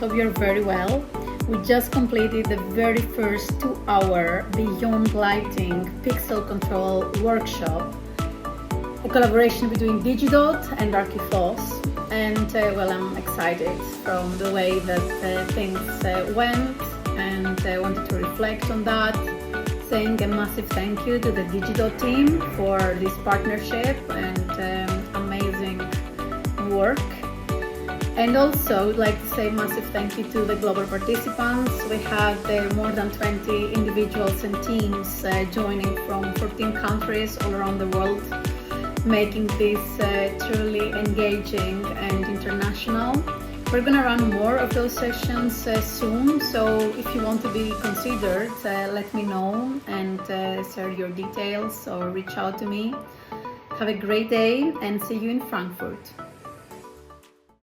hope you're very well. We just completed the very first 2-hour Beyond Lighting Pixel Control workshop, a collaboration between DiGidot and Archifos. And well, I'm excited from the way that things went, and I wanted to reflect on that, saying a massive thank you to the DiGidot team for this partnership and amazing work. And also I'd like to say massive thank you to the global participants. We had more than 20 individuals and teams joining from 14 countries all around the world, making this truly engaging and international. We're gonna run more of those sessions soon, so if you want to be considered, let me know and share your details or reach out to me. Have a great day and see you in Frankfurt.